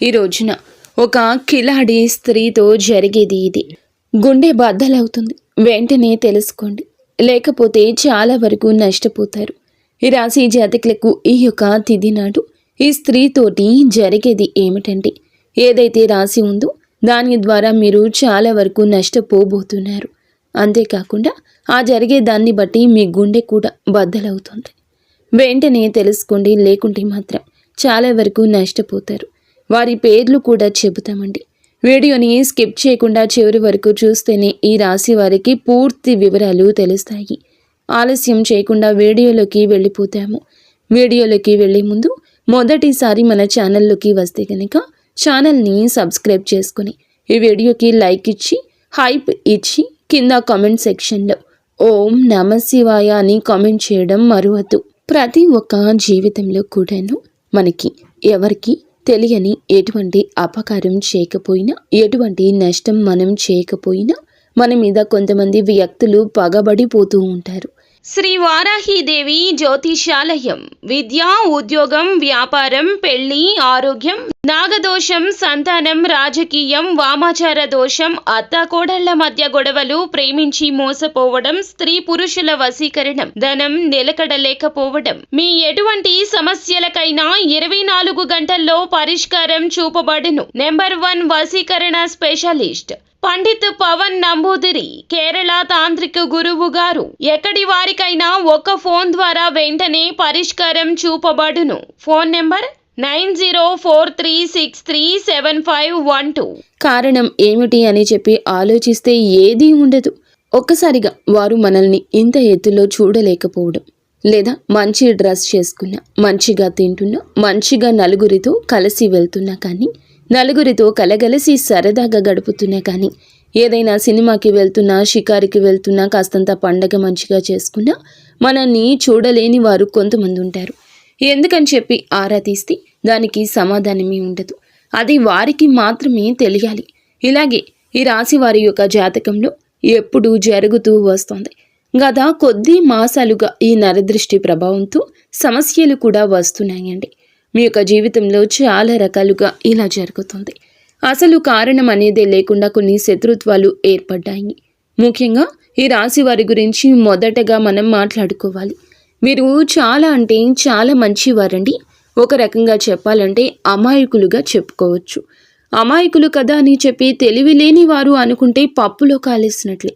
ఈ రోజున ఒక కిలాడి స్త్రీతో జరిగేది ఇది. గుండె బద్దలవుతుంది, వెంటనే తెలుసుకోండి, లేకపోతే చాలా వరకు నష్టపోతారు. ఈ రాశి జాతకులకు ఈ యొక్క తిథి నాడు ఈ స్త్రీతోటి జరిగేది ఏమిటంటే, ఏదైతే రాసి ఉందో దాని ద్వారా మీరు చాలా వరకు నష్టపోబోతున్నారు. అంతేకాకుండా ఆ జరిగే దాన్ని బట్టి మీ గుండె కూడా బద్దలవుతుంది. వెంటనే తెలుసుకోండి, లేకుంటే మాత్రం చాలా వరకు నష్టపోతారు. వారి పేర్లు కూడా చెబుతామండి. వీడియోని స్కిప్ చేయకుండా చివరి వరకు చూస్తేనే ఈ రాశి వారికి పూర్తి వివరాలు తెలుస్తాయి. ఆలస్యం చేయకుండా వీడియోలోకి వెళ్ళిపోతాము. వీడియోలోకి వెళ్ళే ముందు మొదటిసారి మన ఛానల్లోకి వస్తే కనుక ఛానల్ని సబ్స్క్రైబ్ చేసుకుని ఈ వీడియోకి లైక్ ఇచ్చి హైప్ ఇచ్చి కింద కామెంట్ సెక్షన్లో ఓం నమ శివాయ అని కామెంట్ చేయడం మరువద్దు. ప్రతి ఒక్క జీవితంలో కూడాను మనకి ఎవరికి తెలియని ఎటువంటి అపకారం చేయకపోయినా, ఎటువంటి నష్టం మనం చేయకపోయినా మన మీద కొంతమంది వ్యక్తులు పగబడిపోతూ ఉంటారు. శ్రీ వారాహీదేవి జ్యోతిషాలయం. విద్య, ఉద్యోగం, వ్యాపారం, పెళ్లి, ఆరోగ్యం, నాగదోషం, సంతానం, రాజకీయం, వామాచార దోషం, అత్తాకోడళ్ల మధ్య గొడవలు, ప్రేమించి మోసపోవడం, స్త్రీ పురుషుల వశీకరణం, ధనం నిలకడలేకపోవడం, మీ ఎటువంటి సమస్యలకైనా 24 గంటల్లో పరిష్కారం చూపబడును. నెంబర్ 1 వశీకరణ స్పెషలిస్ట్ పండిత్ పవన్ నంబూదిరి, కేరళ తాంత్రిక గురువు గారు. ఎక్కడి వారికైనా ఒక ఫోన్ ద్వారా వెంటనే పరిష్కారం చూపబడును. Phone number 9043637512. కారణం ఏమిటి అని చెప్పి ఆలోచిస్తే ఏదీ ఉండదు. ఒక్కసారిగా వారు మనల్ని ఇంత ఎత్తులో చూడలేకపోవడం, లేదా మంచి డ్రెస్ చేసుకున్నా, మంచిగా తింటున్నా, మంచిగా నలుగురితో కలిసి వెళ్తున్నా కానీ, నలుగురితో కలగలిసి సరదాగా గడుపుతున్నా కానీ, ఏదైనా సినిమాకి వెళ్తున్నా, షికారికి వెళ్తున్నా, కాస్తంత పండగ మంచిగా చేసుకున్నా మనల్ని చూడలేని వారు కొంతమంది ఉంటారు. ఎందుకని చెప్పి ఆరా తీస్తే దానికి సమాధానమే ఉండదు. అది వారికి మాత్రమే తెలియాలి. ఇలాగే ఈ రాశి వారి యొక్క జాతకంలో ఎప్పుడూ జరుగుతూ వస్తుంది. గత కొద్ది మాసాలుగా ఈ నరదృష్టి ప్రభావంతో సమస్యలు కూడా వస్తున్నాయండి. మీ యొక్క జీవితంలో చాలా రకాలుగా ఇలా జరుగుతుంది. అసలు కారణం అనేదే లేకుండా కొన్ని శత్రుత్వాలు ఏర్పడ్డాయి. ముఖ్యంగా ఈ రాశి వారి గురించి మొదటగా మనం మాట్లాడుకోవాలి. మీరు చాలా అంటే చాలా మంచివారండి. ఒక రకంగా చెప్పాలంటే అమాయకులుగా చెప్పుకోవచ్చు. అమాయకులు కదా అని చెప్పి తెలివి లేని వారు అనుకుంటే పప్పులో కాలేసినట్లే.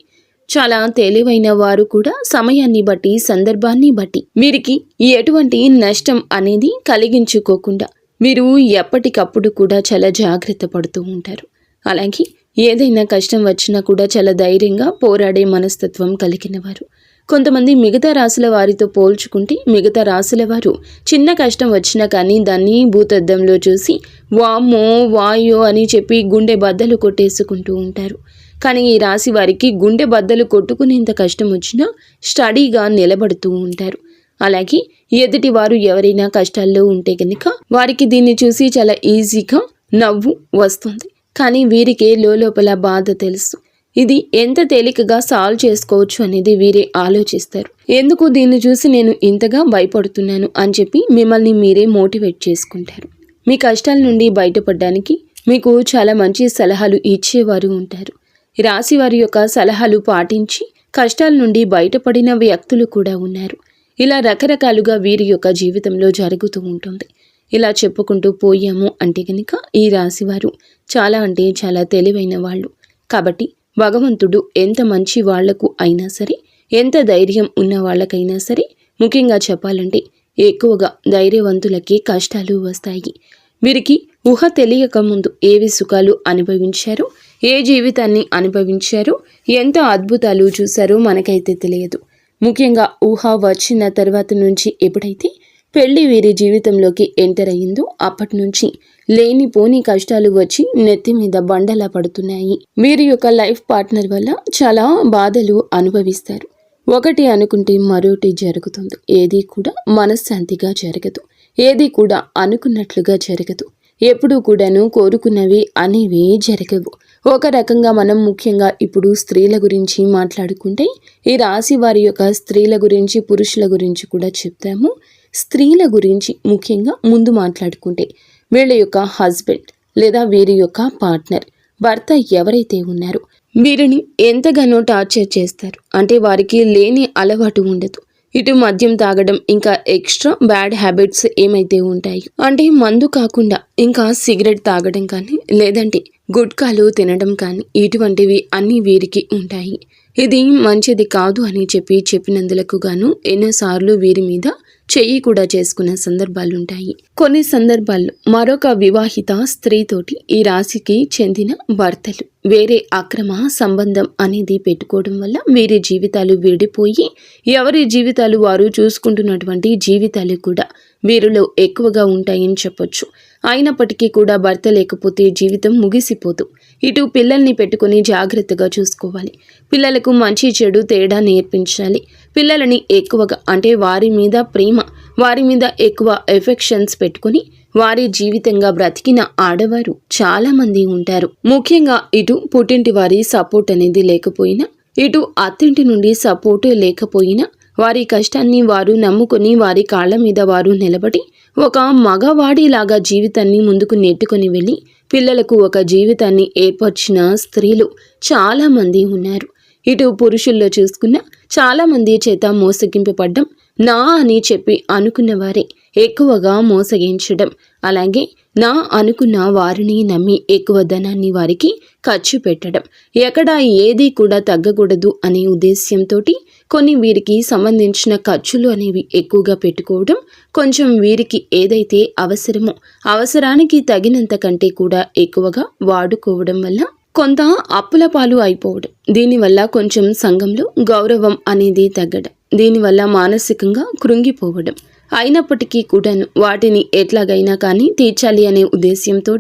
చాలా తెలివైన వారు కూడా సమయాన్ని బట్టి, సందర్భాన్ని బట్టి వీరికి ఎటువంటి నష్టం అనేది కలిగించుకోకుండా మీరు ఎప్పటికప్పుడు కూడా చాలా జాగ్రత్త పడుతూ ఉంటారు. అలాగే ఏదైనా కష్టం వచ్చినా కూడా చాలా ధైర్యంగా పోరాడే మనస్తత్వం కలిగిన వారు. కొంతమంది మిగతా రాశుల వారితో పోల్చుకుంటే మిగతా రాశుల వారు చిన్న కష్టం వచ్చినా కానీ దాన్ని భూతద్దంలో చూసి వామ్మో వాయో అని చెప్పి గుండె బద్దలు కొట్టేసుకుంటూ ఉంటారు. కానీ ఈ రాశి వారికి గుండె బద్దలు కొట్టుకునేంత కష్టం వచ్చినా స్టడీగా నిలబడుతూ ఉంటారు. అలాగే ఎదుటి వారు ఎవరైనా కష్టాల్లో ఉంటే కనుక వారికి దీన్ని చూసి చాలా ఈజీగా నవ్వు వస్తుంది. కానీ వీరికే లోపల బాధ తెలుసు. ఇది ఎంత తేలికగా సాల్వ్ చేసుకోవచ్చు అనేది వీరే ఆలోచిస్తారు. ఎందుకు దీన్ని చూసి నేను ఇంతగా భయపడుతున్నాను అని చెప్పి మిమ్మల్ని మీరే మోటివేట్ చేసుకుంటారు. మీ కష్టాల నుండి బయటపడడానికి మీకు చాలా మంచి సలహాలు ఇచ్చేవారు ఉంటారు. రాశి వారి యొక్క సలహాలు పాటించి కష్టాల నుండి బయటపడిన వ్యక్తులు కూడా ఉన్నారు. ఇలా రకరకాలుగా వీరి యొక్క జీవితంలో జరుగుతూ ఉంటుంది. ఇలా చెప్పుకుంటూ పోయాము అంటే కనుక ఈ రాశి వారు చాలా అంటే చాలా తెలివైన వాళ్ళు. కాబట్టి భగవంతుడు ఎంత మంచి వాళ్లకు అయినా సరే, ఎంత ధైర్యం ఉన్న వాళ్ళకైనా సరే, ముఖ్యంగా చెప్పాలంటే ఎక్కువగా ధైర్యవంతులకి కష్టాలు వస్తాయి. వీరికి ఊహ తెలియక ముందు ఏవి సుఖాలు అనుభవించారో, ఏ జీవితాన్ని అనుభవించారో, ఎంత అద్భుతాలు చూశారో మనకైతే తెలియదు. ముఖ్యంగా ఊహ వచ్చిన తర్వాత నుంచి ఎప్పుడైతే పెళ్లి వీరి జీవితంలోకి ఎంటర్ అయ్యిందో అప్పటి నుంచి లేనిపోని కష్టాలు వచ్చి నెత్తి మీద బండలా పడుతున్నాయి. వీరి యొక్క లైఫ్ పార్ట్నర్ వల్ల చాలా బాధలు అనుభవిస్తారు. ఒకటి అనుకుంటే మరొకటి జరుగుతుంది. ఏది కూడా మనశ్శాంతిగా జరగదు. ఏది కూడా అనుకున్నట్లుగా జరగదు. ఎప్పుడూ కూడాను కోరుకున్నవి అనేవి జరగవు. ఒక రకంగా మనం ముఖ్యంగా ఇప్పుడు స్త్రీల గురించి మాట్లాడుకుంటే ఈ రాశి వారి యొక్క స్త్రీల గురించి, పురుషుల గురించి కూడా చెప్తాము. స్త్రీల గురించి ముఖ్యంగా ముందు మాట్లాడుకుంటే వీళ్ళ యొక్క హస్బెండ్ లేదా వీరి యొక్క పార్ట్నర్ భర్త ఎవరైతే ఉన్నారో వీరిని ఎంతగానో టార్చర్ చేస్తారు. అంటే వారికి లేని అలవాటు ఉండదు. ఇటు మద్యం తాగడం, ఇంకా ఎక్స్ట్రా బ్యాడ్ హ్యాబిట్స్ ఏమైతే ఉంటాయి అంటే మందు కాకుండా ఇంకా సిగరెట్ తాగడం కానీ, లేదంటే గుట్కాలు తినడం కానీ, ఇటువంటివి అన్నీ వీరికి ఉంటాయి. ఇది మంచిది కాదు అని చెప్పినందులకు గాను ఎన్నోసార్లు వీరి మీద చెయ్యి కూడా చేసుకున్న సందర్భాలుంటాయి. కొన్ని సందర్భాల్లో మరొక వివాహిత స్త్రీతోటి ఈ రాశికి చెందిన భర్తలు వేరే అక్రమ సంబంధం అనేది పెట్టుకోవడం వల్ల వీరి జీవితాలు విడిపోయి ఎవరి జీవితాలు వారు చూసుకుంటున్నటువంటి జీవితాలు కూడా వీరిలో ఎక్కువగా ఉంటాయని చెప్పొచ్చు. అయినప్పటికీ కూడా భర్త లేకపోతే జీవితం ముగిసిపోదు. ఇటు పిల్లల్ని పెట్టుకుని జాగ్రత్తగా చూసుకోవాలి. పిల్లలకు మంచి చెడు తేడా నేర్పించాలి. పిల్లలని ఎక్కువగా అంటే వారి మీద ప్రేమ, వారి మీద ఎక్కువ ఎఫెక్షన్స్ పెట్టుకుని వారి జీవితంగా బ్రతికిన ఆడవారు చాలా మంది ఉంటారు. ముఖ్యంగా ఇటు పుట్టింటి వారి సపోర్ట్ అనేది లేకపోయినా, ఇటు అత్తింటి నుండి సపోర్ట్ లేకపోయినా వారి కష్టాన్ని వారు నమ్ముకొని వారి కాళ్ళ మీద వారు నిలబడి ఒక మగవాడిలాగా జీవితాన్ని ముందుకు నెట్టుకొని వెళ్ళి పిల్లలకు ఒక జీవితాన్ని ఏర్పరిచిన స్త్రీలు చాలా మంది ఉన్నారు. ఇటు పురుషుల్లో చూసుకున్న చాలా మంది చేత మోసగింపబడ్డం, నా అని చెప్పి అనుకున్న వారే ఎక్కువగా మోసగించడం, అలాగే నా అనుకున్న వారిని నమ్మి ఎక్కువ ధనాన్ని వారికి ఖర్చు పెట్టడం, ఎక్కడా ఏది కూడా తగ్గకూడదు అనే ఉద్దేశ్యంతో కొన్ని వీరికి సంబంధించిన ఖర్చులు అనేవి ఎక్కువగా పెట్టుకోవడం, కొంచెం వీరికి ఏదైతే అవసరమో అవసరానికి తగినంత కంటే కూడా ఎక్కువగా వాడుకోవడం వల్ల కొంత అప్పుల పాలు అయిపోవడం, దీనివల్ల కొంచెం సంఘంలో గౌరవం అనేది తగ్గడం, దీనివల్ల మానసికంగా కృంగిపోవడం, అయినప్పటికీ కూడాను వాటిని ఎట్లాగైనా కానీ తీర్చాలి అనే ఉద్దేశ్యంతో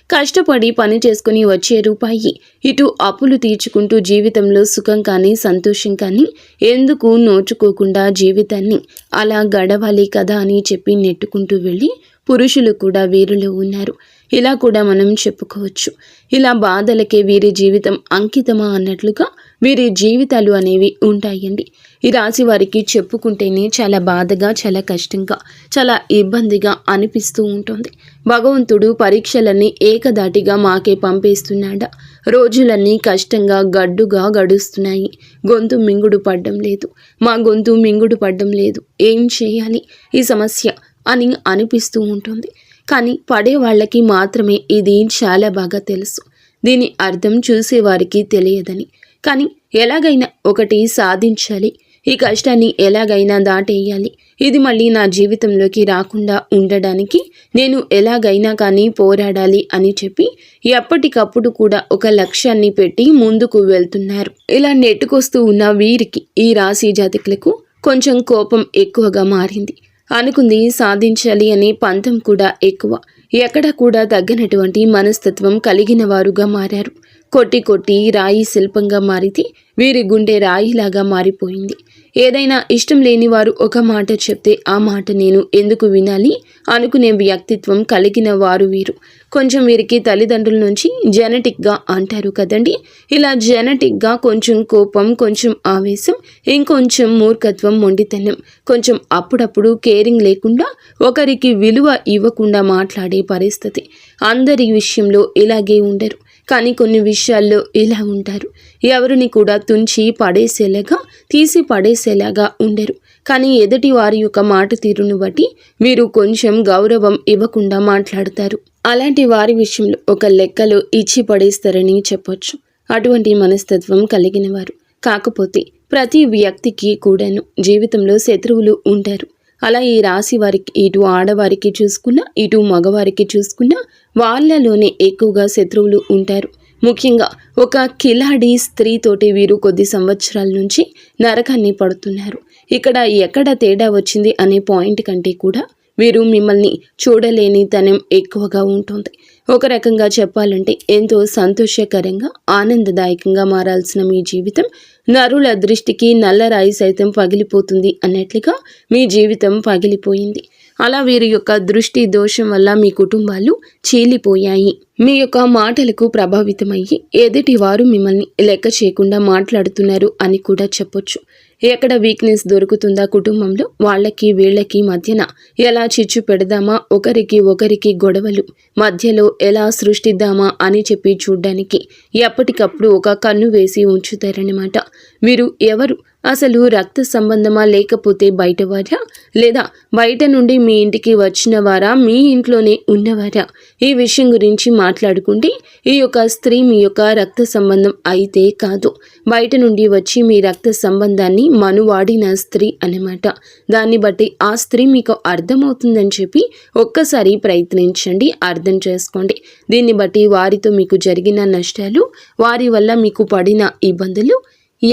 కష్టపడి పని చేసుకుని వచ్చే రూపాయి ఇటు అప్పులు తీర్చుకుంటూ జీవితంలో సుఖం కానీ సంతోషం కానీ ఎందుకు నోచుకోకుండా జీవితాన్ని అలా గడవాలి కదా అని చెప్పి నెట్టుకుంటూ వెళ్ళి పురుషులు కూడా వీరిలో ఉన్నారు. ఇలా కూడా మనం చెప్పుకోవచ్చు. ఇలా బాధలకే వీరి జీవితం అంకితమా అన్నట్లుగా వీరి జీవితాలు అనేవి ఉంటాయండి. ఈ రాశి వారికి చెప్పుకుంటేనే చాలా బాధగా, చాలా కష్టంగా, చాలా ఇబ్బందిగా అనిపిస్తూ ఉంటుంది. భగవంతుడు పరీక్షలన్నీ ఏకదాటిగా మాకే పంపేస్తున్నాడా? రోజులన్నీ కష్టంగా గడ్డుగా గడుస్తున్నాయి. గొంతు మింగుడు పడ్డం లేదు, మా గొంతు మింగుడు పడ్డం లేదు, ఏం చేయాలి ఈ సమస్య అని అనిపిస్తూ ఉంటుంది. కానీ పడే వాళ్ళకి మాత్రమే ఇది చాలా బాగా తెలుసు. దీని అర్థం చూసేవారికి తెలియదని. కానీ ఎలాగైనా ఒకటి సాధించాలి, ఈ కష్టాన్ని ఎలాగైనా దాటేయాలి, ఇది మళ్ళీ నా జీవితంలోకి రాకుండా ఉండడానికి నేను ఎలాగైనా కానీ పోరాడాలి అని చెప్పి ఎప్పటికప్పుడు కూడా ఒక లక్ష్యాన్ని పెట్టి ముందుకు వెళ్తున్నారు. ఇలా నెట్టుకొస్తూ ఉన్న వీరికి ఈ రాశి జాతకులకు కొంచెం కోపం ఎక్కువగా మారింది. అనుకుంది సాధించాలి అనే పంతం కూడా ఎక్కువ. ఎక్కడ కూడా తగ్గనటువంటి మనస్తత్వం కలిగిన వారుగా మారారు. కొట్టి కొట్టి రాయి శిల్పంగా మారితే వీరి గుండె రాయిలాగా మారిపోయింది. ఏదైనా ఇష్టం లేని వారు ఒక మాట చెప్తే ఆ మాట నేను ఎందుకు వినాలి అనుకునే వ్యక్తిత్వం కలిగిన వారు వీరు. కొంచెం వీరికి తల్లిదండ్రుల నుంచి జెనెటిక్గా అంటారు కదండి, ఇలా జెనెటిక్గా కొంచెం కోపం, కొంచెం ఆవేశం, ఇంకొంచెం మూర్ఖత్వం, మొండితనం, కొంచెం అప్పుడప్పుడు కేరింగ్ లేకుండా ఒకరికి విలువ ఇవ్వకుండా మాట్లాడే పరిస్థితి. అందరి విషయంలో ఇలాగే ఉండరు, కానీ కొన్ని విషయాల్లో ఇలా ఉంటారు. ఎవరిని కూడా తుంచి పడేసేలాగా, తీసి పడేసేలాగా ఉండరు. కానీ ఎదుటి వారి యొక్క మాట తీరును బట్టి వీరు కొంచెం గౌరవం ఇవ్వకుండా మాట్లాడతారు. అలాంటి వారి విషయంలో ఒక లెక్కలో ఇచ్చి పడేస్తారని చెప్పొచ్చు. అటువంటి మనస్తత్వం కలిగిన వారు. కాకపోతే ప్రతి వ్యక్తికి కూడాను జీవితంలో శత్రువులు ఉంటారు. అలా ఈ రాశి వారికి ఇటు ఆడవారికి చూసుకున్నా, ఇటు మగవారికి చూసుకున్నా వాళ్ళలోనే ఎక్కువగా శత్రువులు ఉంటారు. ముఖ్యంగా ఒక కిలాడి స్త్రీతోటి వీరు కొద్ది సంవత్సరాల నుంచి నరకాన్ని పడుతున్నారు. ఇక్కడ ఎక్కడ తేడా వచ్చింది అనే పాయింట్ కంటే కూడా వీరు మిమ్మల్ని చూడలేని తనం ఎక్కువగా ఉంటుంది. ఒక రకంగా చెప్పాలంటే ఎంతో సంతోషకరంగా, ఆనందదాయకంగా మారాల్సిన మీ జీవితం నరుల దృష్టికి నల్లరాయి సైతం పగిలిపోతుంది అన్నట్లుగా మీ జీవితం పగిలిపోయింది. అలా వీరి యొక్క దృష్టి దోషం వల్ల మీ కుటుంబాలు చీలిపోయాయి. మీ యొక్క మాటలకు ప్రభావితమయ్యి ఎదుటి వారు మిమ్మల్ని లెక్క చేయకుండా మాట్లాడుతున్నారు అని కూడా చెప్పొచ్చు. ఎక్కడ వీక్నెస్ దొరుకుతుందా కుటుంబంలో, వాళ్ళకి వీళ్ళకి మధ్యన ఎలా చిచ్చు పెడదామా, ఒకరికి గొడవలు మధ్యలో ఎలా సృష్టిద్దామా అని చెప్పి చూడ్డానికి ఎప్పటికప్పుడు ఒక కన్ను వేసి ఉంచుతారన్నమాట. వీరు ఎవరు? అసలు రక్త సంబంధమా, లేకపోతే బయటవారా, లేదా బయట నుండి మీ ఇంటికి వచ్చిన వారా, మీ ఇంట్లోనే ఉన్నవారా? ఈ విషయం గురించి మాట్లాడుకుంటే ఈ యొక్క స్త్రీ మీ యొక్క రక్త సంబంధం అయితే కాదు, బయట నుండి వచ్చి మీ రక్త సంబంధాన్ని మనువాడిన స్త్రీ అన్నమాట. దాన్ని బట్టి ఆ స్త్రీ మీకు అర్థమవుతుందని చెప్పి ఒక్కసారి ప్రయత్నించండి, అర్థం చేసుకోండి. దీన్ని బట్టి వారితో మీకు జరిగిన నష్టాలు, వారి వల్ల మీకు పడిన ఇబ్బందులు,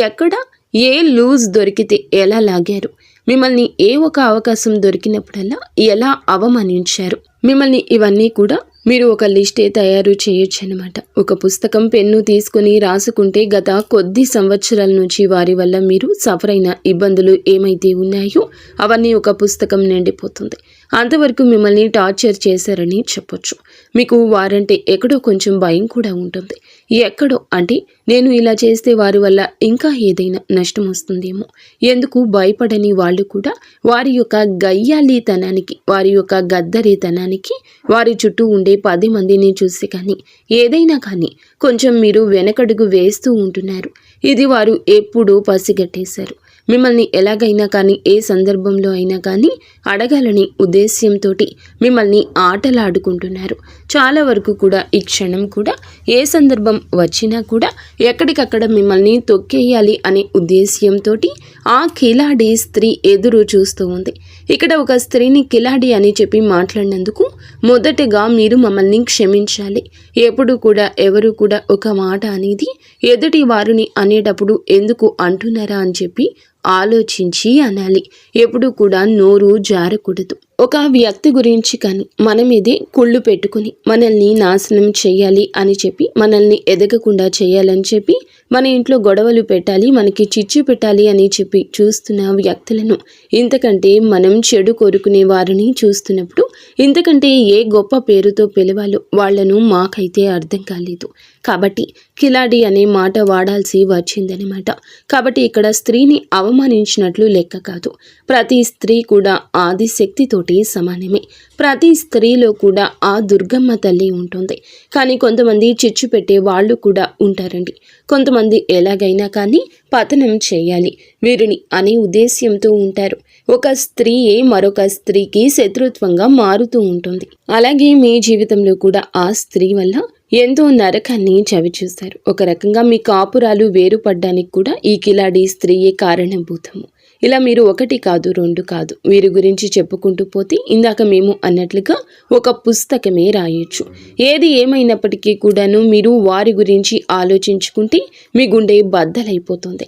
ఎక్కడ ఏ లూజ్ దొరికితే ఎలా లాగారు, మిమ్మల్ని ఏ ఒక అవకాశం దొరికినప్పుడల్లా ఎలా అవమానించారు, మిమ్మల్ని ఇవన్నీ కూడా మీరు ఒక లిస్టే తయారు చేయొచ్చు అనమాట. ఒక పుస్తకం, పెన్ను తీసుకుని రాసుకుంటే గత కొద్ది సంవత్సరాల నుంచి వారి వల్ల మీరు సఫర్ అయిన ఇబ్బందులు ఏమైతే ఉన్నాయో అవన్నీ ఒక పుస్తకం నిండిపోతుంది. అంతవరకు మిమ్మల్ని టార్చర్ చేశారని చెప్పొచ్చు. మీకు వారంటే ఎక్కడో కొంచెం భయం కూడా ఉంటుంది. ఎక్కడో అంటే నేను ఇలా చేస్తే వారి వల్ల ఇంకా ఏదైనా నష్టం వస్తుందేమో, ఎందుకు భయపడని వాళ్ళు కూడా వారి యొక్క గయ్యాలితనానికి, వారి యొక్క గద్దరితనానికి, వారి చుట్టూ ఉండే 10 మందిని చూసి కానీ ఏదైనా కానీ కొంచెం మీరు వెనకడుగు వేస్తూ ఉంటున్నారు. ఇది వారు ఎప్పుడూ పసిగట్టేశారు. మిమ్మల్ని ఎలాగైనా కానీ, ఏ సందర్భంలో అయినా కానీ అడగాలని ఉద్దేశ్యంతో మిమ్మల్ని ఆటలాడుకుంటున్నారు. చాలా వరకు కూడా ఈ క్షణం కూడా ఏ సందర్భం వచ్చినా కూడా ఎక్కడికక్కడ మిమ్మల్ని తొక్కేయాలి అనే ఉద్దేశ్యంతో ఆ కిలాడి స్త్రీ ఎదురు చూస్తూ ఉంది. ఇక్కడ ఒక స్త్రీని కిలాడి అని చెప్పి మాట్లాడినందుకు మొదటగా మీరు మమ్మల్ని క్షమించాలి. ఎప్పుడు కూడా ఎవరు కూడా ఒక మాట అనేది ఎదుటి వారిని అనేటప్పుడు ఎందుకు అంటున్నారా అని చెప్పి ఆలోచించి అనాలి. ఎప్పుడు కూడా నోరు జారకూడదు. ఒక వ్యక్తి గురించి కానీ మన మీదే కుళ్ళు పెట్టుకుని మనల్ని నాశనం చేయాలి అని చెప్పి, మనల్ని ఎదగకుండా చేయాలని చెప్పి, మన ఇంట్లో గొడవలు పెట్టాలి, మనకి చిచ్చు పెట్టాలి అని చెప్పి చూస్తున్న వ్యక్తులను, ఇంతకంటే మనం చెడు కోరుకునే వారిని చూస్తున్నప్పుడు ఇంతకంటే ఏ గొప్ప పేరుతో పిలవాలో వాళ్లను మాకైతే అర్థం కాలేదు. కాబట్టి కిలాడి అనే మాట వాడాల్సి వచ్చిందనమాట. కాబట్టి ఇక్కడ స్త్రీని అవమానించినట్లు లెక్క కాదు. ప్రతి స్త్రీ కూడా ఆదిశక్తితోటి సమానమే. ప్రతి స్త్రీలో కూడా ఆ దుర్గమ్మ తల్లి ఉంటుంది. కానీ కొంతమంది చిచ్చు పెట్టే వాళ్ళు కూడా ఉంటారండి. కొంతమంది ఎలాగైనా కానీ పతనం చేయాలి వీరిని అనే ఉద్దేశ్యంతో ఉంటారు. ఒక స్త్రీయే మరొక స్త్రీకి శత్రుత్వంగా మారుతూ ఉంటుంది. అలాగే మీ జీవితంలో కూడా ఆ స్త్రీ వల్ల ఎంతో నరకాన్ని చవిచూస్తారు. ఒక రకంగా మీ కాపురాలు వేరుపడ్డానికి కూడా ఈ కిలాడి స్త్రీయే కారణభూతము. ఇలా మీరు 1 కాదు 2 కాదు వీరి గురించి చెప్పుకుంటూ పోతే ఇందాక మేము అన్నట్లుగా ఒక పుస్తకమే రాయొచ్చు. ఏది ఏమైనప్పటికీ కూడాను మీరు వారి గురించి ఆలోచించుకుంటే మీ గుండె బద్దలైపోతుంది.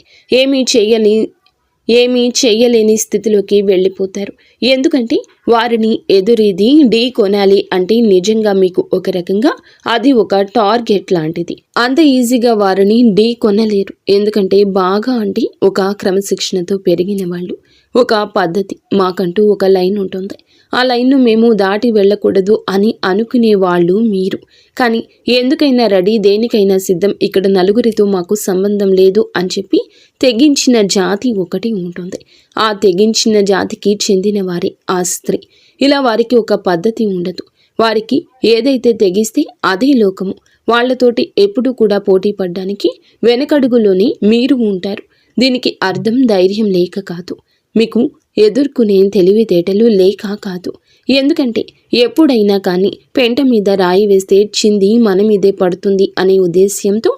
ఏమీ చేయలేని స్థితిలోకి వెళ్ళిపోతారు. ఎందుకంటే వారిని ఎదురీది ఢీ కొనాలి అంటే నిజంగా మీకు ఒక రకంగా అది ఒక టార్గెట్ లాంటిది. అంత ఈజీగా వారిని ఢీ కొనలేరు. ఎందుకంటే బాగా అంటే ఒక క్రమశిక్షణతో పెరిగిన వాళ్ళు, ఒక పద్ధతి, మాకంటూ ఒక లైన్ ఉంటుంది. ఆ లైన్ను మేము దాటి వెళ్ళకూడదు అని అనుకునే వాళ్ళు మీరు. కానీ ఎందుకైనా రెడీ, దేనికైనా సిద్ధం, ఇక్కడ నలుగురితో మాకు సంబంధం లేదు అని చెప్పి తెగించిన జాతి ఒకటి ఉంటుంది. ఆ తెగించిన జాతికి చెందిన వారే ఆ స్త్రీ. ఇలా వారికి ఒక పద్ధతి ఉండదు. వారికి ఏదైతే తెగిస్తే అదే లోకము. వాళ్లతోటి ఎప్పుడు కూడా పోటీ పడ్డానికి వెనకడుగులోనే మీరు ఉంటారు. దీనికి అర్థం ధైర్యం లేక కాదు, మీకు ఎదుర్కొనే తెలివితేటలు లేక కాదు. ఎందుకంటే ఎప్పుడైనా కానీ పెంట మీద రాయి వేస్తే చింది మన మీదే పడుతుంది అనే ఉద్దేశ్యంతో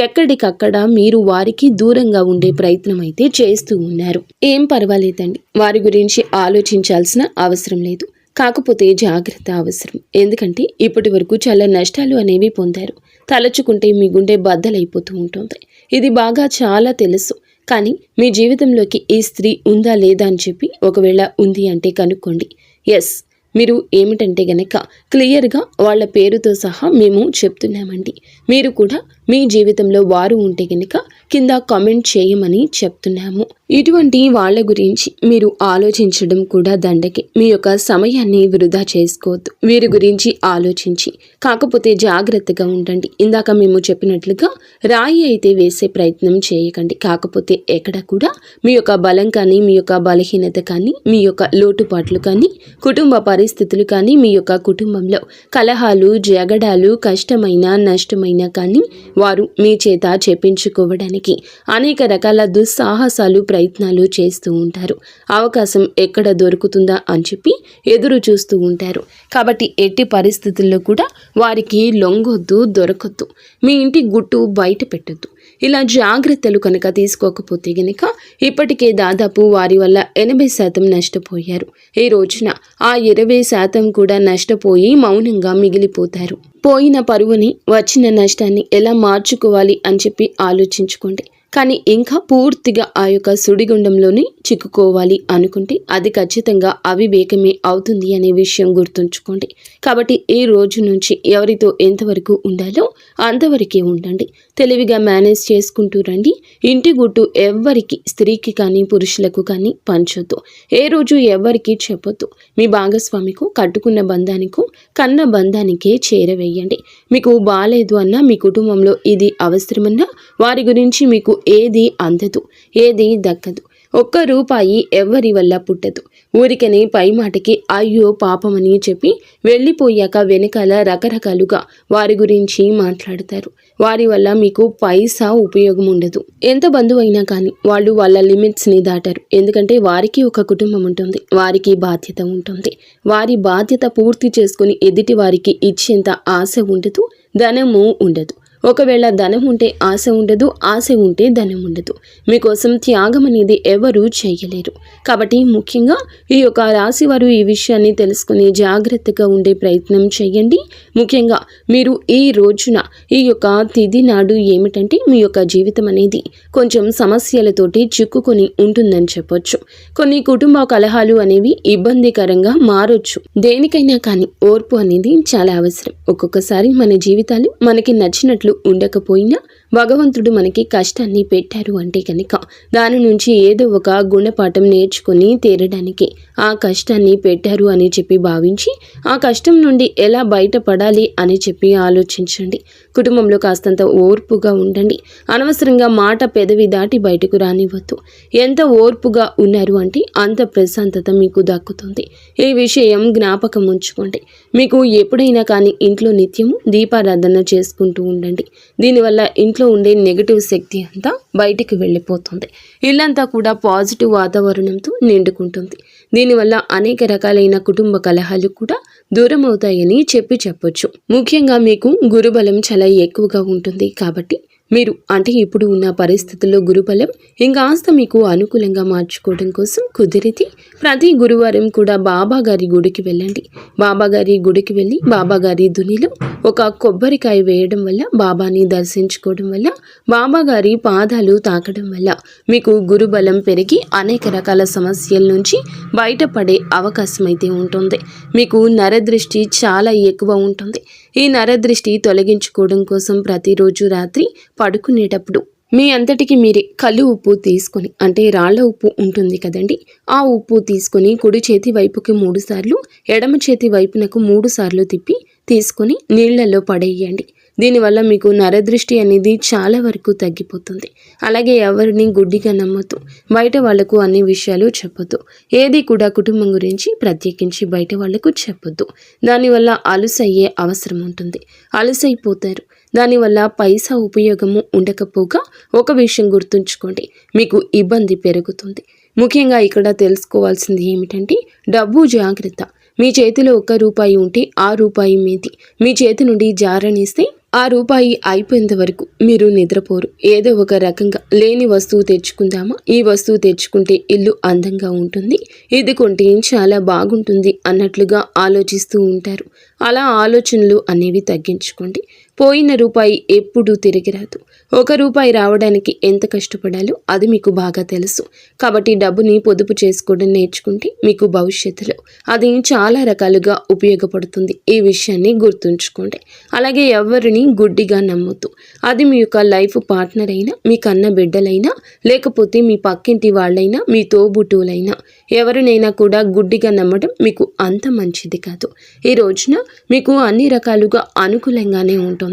ఎక్కడికక్కడ మీరు వారికి దూరంగా ఉండే ప్రయత్నం అయితే చేస్తూ ఉన్నారు. ఏం పర్వాలేదండి, వారి గురించి ఆలోచించాల్సిన అవసరం లేదు. కాకపోతే జాగ్రత్త అవసరం. ఎందుకంటే ఇప్పటి వరకు చాలా నష్టాలు అనేవి పొందారు. తలచుకుంటే మీ గుండె బద్దలైపోతూ ఉంటుంది. ఇది బాగా చాలా తెలుసు. కానీ మీ జీవితంలోకి ఈ స్త్రీ ఉందా లేదా అని చెప్పి ఒకవేళ ఉంది అంటే కనుక్కోండి. ఎస్, మీరు ఏమిటంటే గనక క్లియర్గా వాళ్ళ పేరుతో సహా మేము చెప్తున్నామండి. మీరు కూడా మీ జీవితంలో వారు ఉంటే గనక కింద కామెంట్ చేయమని చెప్తున్నాము. ఇటువంటి వాళ్ళ గురించి మీరు ఆలోచించడం కూడా దండకే. మీ యొక్క సమయాన్ని వృధా చేసుకోవద్దు. వీరి గురించి ఆలోచించి కాకపోతే జాగ్రత్తగా ఉండండి. ఇందాక మేము చెప్పినట్లుగా రాయి అయితే వేసే ప్రయత్నం చేయకండి. కాకపోతే ఎక్కడ కూడా మీ యొక్క బలం కానీ, మీ యొక్క బలహీనత కానీ, మీ యొక్క లోటుపాట్లు కానీ, కుటుంబ పరిస్థితులు కానీ, మీ యొక్క కుటుంబంలో కలహాలు, జగడాలు, కష్టమైన నష్టమైన కానీ వారు మీ చేత చెప్పించుకోవడానికి అనేక రకాల దుస్సాహసాలు ప్రయత్నాలు చేస్తూ ఉంటారు. అవకాశం ఎక్కడ దొరుకుతుందా అని చెప్పి ఎదురు చూస్తూ ఉంటారు. కాబట్టి ఎట్టి పరిస్థితుల్లో కూడా వారికి లొంగొద్దు, దొరకొద్దు. మీ ఇంటి గుట్టు బయట పెట్టొద్దు. ఇలా జాగ్రత్తలు కనుక తీసుకోకపోతే గనుక ఇప్పటికే దాదాపు వారి వల్ల 80% నష్టపోయారు. ఈ రోజున ఆ 20% కూడా నష్టపోయి మౌనంగా మిగిలిపోతారు. పోయిన పరువుని, వచ్చిన నష్టాన్ని ఎలా మార్చుకోవాలి అని చెప్పి ఆలోచించుకోండి. కానీ ఇంకా పూర్తిగా ఆ యొక్క సుడిగుండంలోనే చిక్కుకోవాలి అనుకుంటే అది ఖచ్చితంగా అవివేకమే అవుతుంది అనే విషయం గుర్తుంచుకోండి. కాబట్టి ఈ రోజు నుంచి ఎవరితో ఎంతవరకు ఉండాలో అంతవరకే ఉండండి. తెలివిగా మేనేజ్ చేసుకుంటూ రండి. ఇంటి గుట్టు ఎవ్వరికి, స్త్రీకి కానీ పురుషులకు కానీ పంచొద్దు. ఏ రోజు ఎవ్వరికి చెప్పొద్దు. మీ భాగస్వామికు, కట్టుకున్న బంధానికో, కన్న బంధానికే చేరవేయండి. మీకు బాలేదు అన్నా, మీ కుటుంబంలో ఇది అవసరమన్నా వారి గురించి మీకు ఏది అందదు, ఏది దక్కదు. ఒక్క రూపాయి ఎవ్వరి వల్ల పుట్టదు. ఊరికనే పై మాటకి అయ్యో పాపమని చెప్పి వెళ్ళిపోయాక వెనకాల రకరకాలుగా వారి గురించి మాట్లాడతారు. వారి వల్ల మీకు పైసా ఉపయోగం ఉండదు. ఎంత బంధువు అయినా కానీ వాళ్ళు వాళ్ళ లిమిట్స్ని దాటారు. ఎందుకంటే వారికి ఒక కుటుంబం ఉంటుంది, వారికి బాధ్యత ఉంటుంది. వారి బాధ్యత పూర్తి చేసుకుని ఎదుటి వారికి ఇచ్చేంత ఆశ ఉండదు, ధనము ఉండదు. ఒకవేళ ధనం ఉంటే ఆశ ఉండదు, ఆశ ఉంటే ధనం ఉండదు. మీకోసం త్యాగం అనేది ఎవరూ చేయలేరు. కాబట్టి ముఖ్యంగా ఈ యొక్క రాశి వారు ఈ విషయాన్ని తెలుసుకుని జాగ్రత్తగా ఉండే ప్రయత్నం చేయండి. ముఖ్యంగా మీరు ఈ రోజున ఈ యొక్క తిథి నాడు ఏమిటంటే మీ యొక్క జీవితం అనేది కొంచెం సమస్యలతోటి చిక్కుకొని ఉంటుందని చెప్పొచ్చు. కొన్ని కుటుంబ కలహాలు అనేవి ఇబ్బందికరంగా మారొచ్చు. దేనికైనా కానీ ఓర్పు అనేది చాలా అవసరం. ఒక్కొక్కసారి మన జీవితాలు మనకి నచ్చినట్లు ఉండకపోయినా భగవంతుడు మనకి కష్టాన్ని పెట్టారు అంటే కనుక దాని నుంచి ఏదో ఒక గుణపాఠం నేర్చుకుని తీరడానికి ఆ కష్టాన్ని పెట్టారు అని చెప్పి భావించి ఆ కష్టం నుండి ఎలా బయటపడాలి అని చెప్పి ఆలోచించండి. కుటుంబంలో కాస్తంత ఓర్పుగా ఉండండి. అనవసరంగా మాట పెదవి దాటి బయటకు రానివ్వద్దు. ఎంత ఓర్పుగా ఉన్నారు అంటే అంత ప్రశాంతత మీకు దక్కుతుంది. ఈ విషయం జ్ఞాపకం ఉంచుకోండి. మీకు ఎప్పుడైనా కానీ ఇంట్లో నిత్యము దీపారాధన చేసుకుంటూ ఉండండి. దీనివల్ల ఇంట్లో ఉండే నెగటివ్ శక్తి అంతా బయటికి వెళ్ళిపోతుంది. ఇల్లంతా కూడా పాజిటివ్ వాతావరణంతో నిండుకుంటుంది. దీనివల్ల అనేక రకాలైన కుటుంబ కలహాలు కూడా దూరం అవుతాయని చెప్పొచ్చు. ముఖ్యంగా మీకు గురుబలం చాలా ఎక్కువగా ఉంటుంది. కాబట్టి మీరు అంటే ఇప్పుడు ఉన్న పరిస్థితుల్లో గురుబలం ఇంకాస్త మీకు అనుకూలంగా మార్చుకోవడం కోసం కుదిరితే ప్రతి గురువారం కూడా బాబాగారి గుడికి వెళ్ళండి. బాబాగారి గుడికి వెళ్ళి బాబాగారి దునిలో ఒక కొబ్బరికాయ వేయడం వల్ల, బాబాని దర్శించుకోవడం వల్ల, బాబాగారి పాదాలు తాకడం వల్ల మీకు గురుబలం పెరిగి అనేక రకాల సమస్యల నుంచి బయటపడే అవకాశం అయితే ఉంటుంది. మీకు నరదృష్టి చాలా ఎక్కువ ఉంటుంది. ఈ నరదృష్టి తొలగించుకోవడం కోసం ప్రతిరోజు రాత్రి పడుకునేటప్పుడు మీ అంతటికి మీరే కళ్ళు ఉప్పు తీసుకొని, అంటే రాళ్ల ఉప్పు ఉంటుంది కదండి, ఆ ఉప్పు తీసుకొని కుడి చేతి వైపుకి 3 సార్లు, ఎడమ చేతి వైపునకు 3 సార్లు తిప్పి తీసుకొని నీళ్లలో పడేయండి. దీనివల్ల మీకు నరదృష్టి అనేది చాలా వరకు తగ్గిపోతుంది. అలాగే ఎవరిని గుడ్డిగా నమ్మొద్దు. బయట వాళ్లకు అన్ని విషయాలు చెప్పొద్దు. ఏది కూడా కుటుంబం గురించి ప్రత్యేకించి బయట వాళ్లకు చెప్పొద్దు. దానివల్ల అలుసయ్యే అవసరం ఉంటుంది. అలుసైపోతారు. దానివల్ల పైసా ఉపయోగము ఉండకపోగా ఒక విషయం గుర్తుంచుకోండి, మీకు ఇబ్బంది పెరుగుతుంది. ముఖ్యంగా ఇక్కడ తెలుసుకోవాల్సింది ఏమిటంటే డబ్బు జాగ్రత్త. మీ చేతిలో 1 రూపాయి ఉంటే ఆ రూపాయి మీది. మీ చేతి నుండి జారనిస్తే ఆ రూపాయి అయిపోయేంత వరకు మీరు నిద్రపోరు. ఏదో ఒక రకంగా లేని వస్తువు తెచ్చుకుందామా, ఈ వస్తువు తెచ్చుకుంటే ఇల్లు అందంగా ఉంటుంది, ఇది కొంటే చాలా బాగుంటుంది అన్నట్లుగా ఆలోచిస్తూ ఉంటారు. అలా ఆలోచనలు అనేవి తగ్గించుకోండి. పోయిన రూపాయి ఎప్పుడూ తిరిగి రాదు. ₹1 రావడానికి ఎంత కష్టపడాలో అది మీకు బాగా తెలుసు. కాబట్టి డబ్బుని పొదుపు చేసుకోవడం నేర్చుకుంటే మీకు భవిష్యత్తులో అది చాలా రకాలుగా ఉపయోగపడుతుంది. ఈ విషయాన్ని గుర్తుంచుకోండి. అలాగే ఎవరిని గుడ్డిగా నమ్మొద్దు. అది మీ యొక్క లైఫ్ పార్ట్నర్ అయినా, మీ కన్న బిడ్డలైనా, లేకపోతే మీ పక్కింటి వాళ్ళైనా, మీ తోబుట్టువులైనా, ఎవరినైనా కూడా గుడ్డిగా నమ్మడం మీకు అంత మంచిది కాదు. ఈ రోజున మీకు అన్ని రకాలుగా అనుకూలంగానే ఉంటుంది.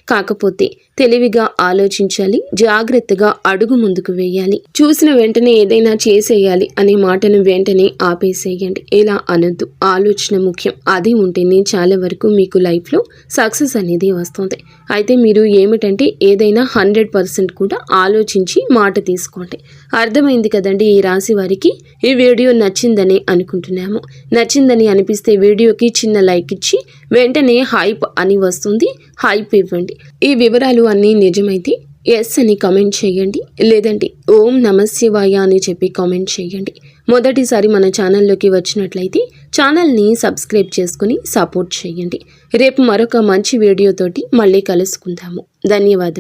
కాకపోతే తెలివిగా ఆలోచించాలి, జాగ్రత్తగా అడుగు ముందుకు వేయాలి. చూసిన వెంటనే ఏదైనా చేసేయాలి అనే మాటను వెంటనే ఆపేసేయండి. ఇలా అనొద్దు. ఆలోచన ముఖ్యం. అది ఉంటేనే చాలా వరకు మీకు లైఫ్లో సక్సెస్ అనేది వస్తుంది. అయితే మీరు ఏమిటంటే ఏదైనా 100% కూడా ఆలోచించి మాట తీసుకోండి. అర్థమైంది కదండి ఈ రాశి వారికి. ఈ వీడియో నచ్చిందని అనుకుంటున్నాము. నచ్చిందని అనిపిస్తే వీడియోకి చిన్న లైక్ ఇచ్చి వెంటనే హైప్ అని వస్తుంది, హైప్ ఇవ్వండి. ఈ వివరాలు అన్నీ నిజమైతే ఎస్ అని కామెంట్ చేయండి. లేదంటే ఓం నమశివాయ అని చెప్పి కామెంట్ చేయండి. మొదటిసారి మన ఛానల్లోకి వచ్చినట్లయితే ఛానల్ని సబ్స్క్రైబ్ చేసుకుని సపోర్ట్ చేయండి. రేపు మరొక మంచి వీడియోతోటి మళ్ళీ కలుసుకుందాము. ధన్యవాదాలు.